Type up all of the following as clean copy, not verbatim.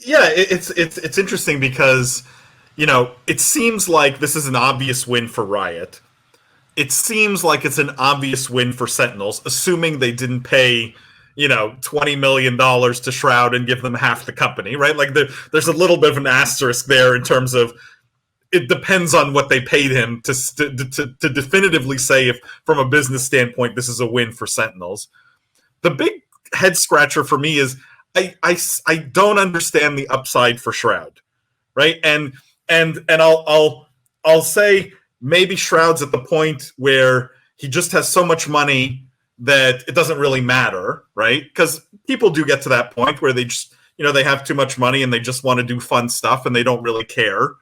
it's interesting because, it seems like this is an obvious win for Riot. It seems like it's an obvious win for Sentinels, assuming they didn't pay, $20 million to Shroud and give them half the company, right? Like there's a little bit of an asterisk there in terms of it depends on what they paid him to definitively say if, from a business standpoint, this is a win for Sentinels. The big head scratcher for me is I don't understand the upside for Shroud, right? And I'll say maybe Shroud's at the point where he just has so much money that it doesn't really matter, right? Because people do get to that point where they just, they have too much money and they just want to do fun stuff and they don't really care.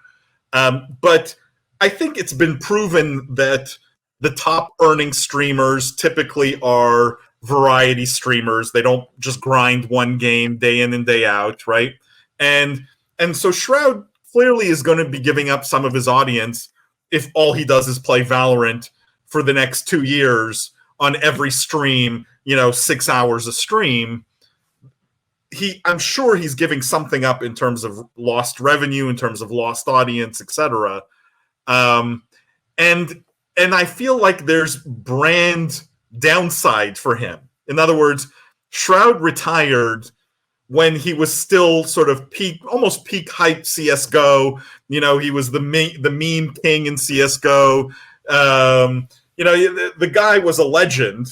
But I think it's been proven that the top earning streamers typically are variety streamers. They don't just grind one game day in and day out, right? And so Shroud clearly is going to be giving up some of his audience if all he does is play Valorant for the next 2 years on every stream, 6 hours a stream. I'm sure he's giving something up in terms of lost revenue, in terms of lost audience, etc. And I feel like there's brand downside for him. In other words, Shroud retired when he was still sort of almost peak hype CSGO. He was the meme king in CSGO. The guy was a legend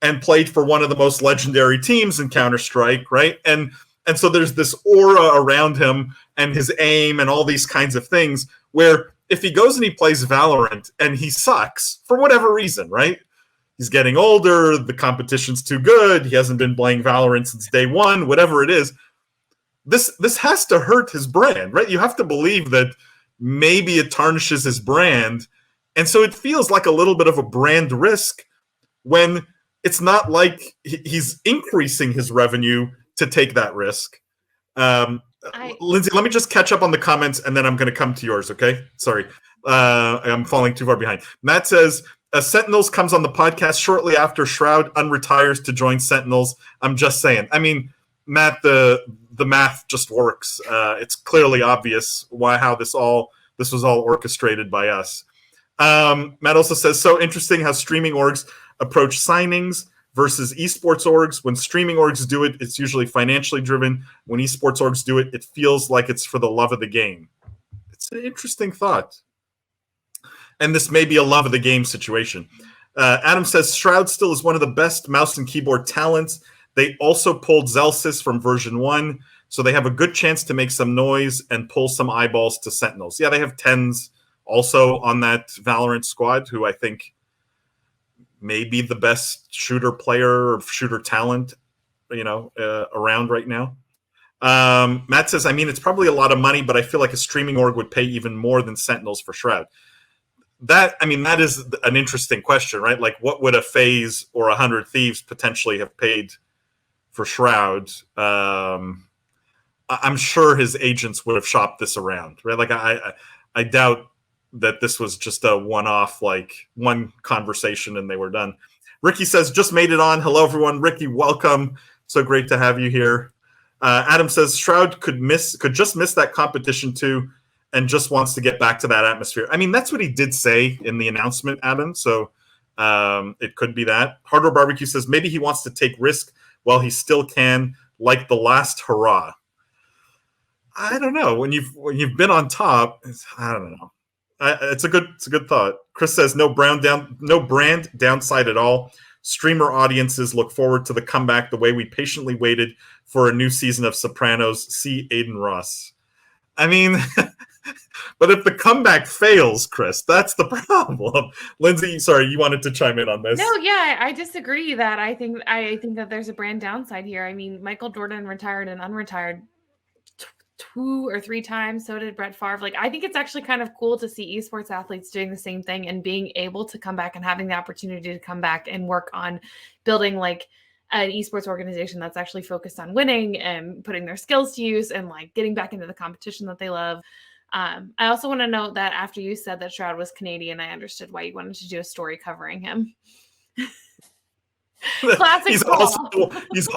and played for one of the most legendary teams in Counter-Strike, right? And so there's this aura around him and his aim and all these kinds of things where if he goes and he plays Valorant and he sucks for whatever reason, right? He's getting older, the competition's too good, he hasn't been playing Valorant since day one, whatever it is. This has to hurt his brand, right? You have to believe that maybe it tarnishes his brand. And so it feels like a little bit of a brand risk when it's not like he's increasing his revenue to take that risk. Lindsay, let me just catch up on the comments and then I'm going to come to yours, okay? Sorry. I'm falling too far behind. Matt says, Sentinels comes on the podcast shortly after Shroud unretires to join Sentinels. I'm just saying. I mean, Matt, the math just works. It's clearly obvious how this was all orchestrated by us. Matt also says, so interesting how streaming orgs approach signings versus esports orgs. When streaming orgs do it, it's usually financially driven. When esports orgs do it, it feels like it's for the love of the game. It's an interesting thought. And this may be a love of the game situation. Adam says, Shroud still is one of the best mouse and keyboard talents. They also pulled Zelsis from version 1, so they have a good chance to make some noise and pull some eyeballs to Sentinels. Yeah, they have Tens also on that Valorant squad, who I think may be the best shooter player or shooter talent, around right now. Matt says, I mean, it's probably a lot of money, but I feel like a streaming org would pay even more than Sentinels for Shroud. That is an interesting question, right? Like, what would a FaZe or 100 Thieves potentially have paid for Shroud? I'm sure his agents would have shopped this around, right? Like, I doubt that this was just a one-off, like one conversation and they were done. Ricky says, just made it on. Hello, everyone. Ricky, welcome. So great to have you here. Adam says, Shroud could just miss that competition too and just wants to get back to that atmosphere. I mean, that's what he did say in the announcement, Adam. So it could be that. Hardware Barbecue says, maybe he wants to take risk while he still can, like the last hurrah. I don't know. When you've been on top, I don't know. It's a good thought. Chris says no brand downside at all. Streamer audiences look forward to the comeback the way we patiently waited for a new season of Sopranos. See Aiden Ross. I mean, but if the comeback fails, Chris, that's the problem. Lindsay, sorry, you wanted to chime in on this. No, yeah, I disagree that I think that there's a brand downside here. I mean, Michael Jordan retired and unretired 2 or 3 times. So did Brett Favre. Like, I think it's actually kind of cool to see esports athletes doing the same thing and being able to come back and having the opportunity to come back and work on building like an esports organization that's actually focused on winning and putting their skills to use and like getting back into the competition that they love. I also want to note that after you said that Shroud was Canadian, I understood why you wanted to do a story covering him. Classic he's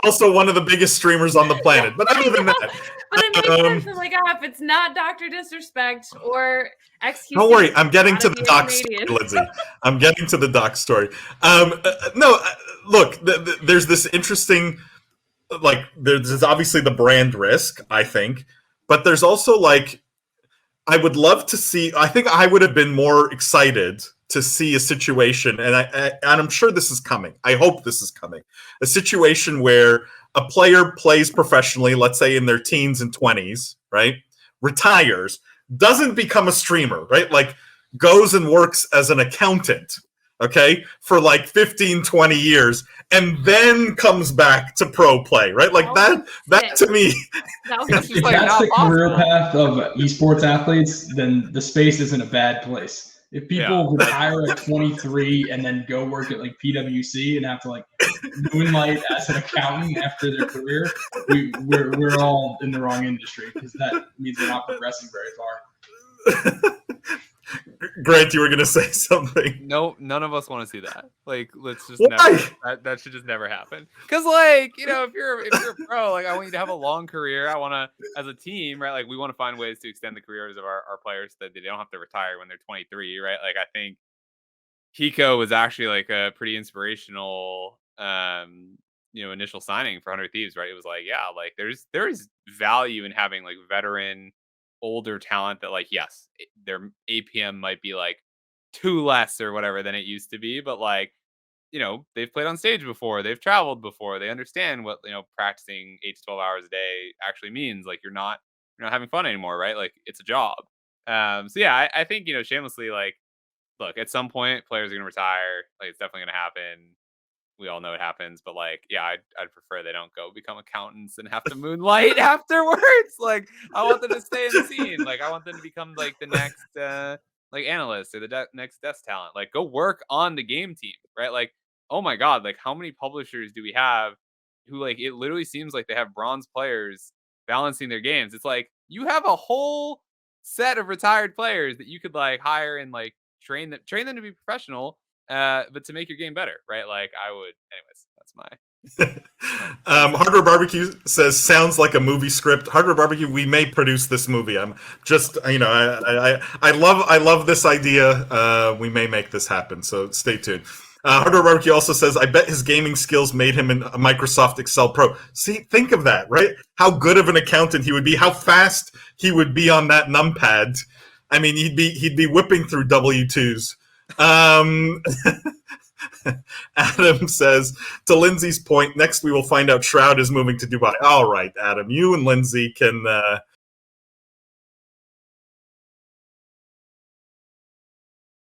also one of the biggest streamers on the planet. But other than that, but it makes sense. I'm like, if it's not Dr. Disrespect or XQC, don't worry, I'm getting to the doc story, Lindsay. I'm getting to the doc story. Look, there's this interesting, like, there's obviously the brand risk, I think, but there's also, like, I would love to see. I think I would have been more excited to see a situation, and I'm sure this is coming. I hope this is coming. A situation where a player plays professionally, let's say in their teens and 20s, right? Retires, doesn't become a streamer, right? Like, goes and works as an accountant, okay, for like 15, 20 years, and then comes back to pro play, right? Like that to me. If that's the career path of esports athletes, then the space isn't a bad place. If people retire at 23 and then go work at like PwC and have to like moonlight as an accountant after their career, we're all in the wrong industry, because that means we're not progressing very far. Grant, you were going to say something. No, none of us want to see that. Like, let's just never, that should just never happen. Because, like, you know, if you're a pro, like, I want you to have a long career. I want to, as a team, right? Like, we want to find ways to extend the careers of our players so that they don't have to retire when they're 23, right? Like, I think Hiko was actually like a pretty inspirational, initial signing for 100 Thieves, right? It was like, yeah, like there is value in having like veteran, older talent that, like, yes, their APM might be like 2 less or whatever than it used to be, but, like, you know, they've played on stage before, they've traveled before, they understand what, you know, practicing 8 to 12 hours a day actually means. Like, you're not having fun anymore, right? Like, it's a job. So yeah, I think, you know, shamelessly, like, look, at some point players are gonna retire. Like, it's definitely gonna happen. We all know it happens, but, like, yeah, I'd prefer they don't go become accountants and have to moonlight afterwards. Like, I want them to stay in the scene. Like, I want them to become like the next like analyst or the next desk talent. Like, go work on the game team, right? Like, oh my god, like, how many publishers do we have who, like, it literally seems like they have bronze players balancing their games? It's like, you have a whole set of retired players that you could, like, hire and, like, train them to be professional. But to make your game better, right? Like, I would, anyways, that's my. Hardware Barbecue says, sounds like a movie script. Hardware Barbecue, we may produce this movie. I'm just, you know, I love this idea. We may make this happen, so stay tuned. Hardware Barbecue also says, I bet his gaming skills made him a Microsoft Excel pro. See, think of that, right? How good of an accountant he would be, how fast he would be on that numpad. I mean, he'd be whipping through W2s. Adam says, to Lindsay's point, next we will find out Shroud is moving to Dubai. All right, Adam, you and Lindsay can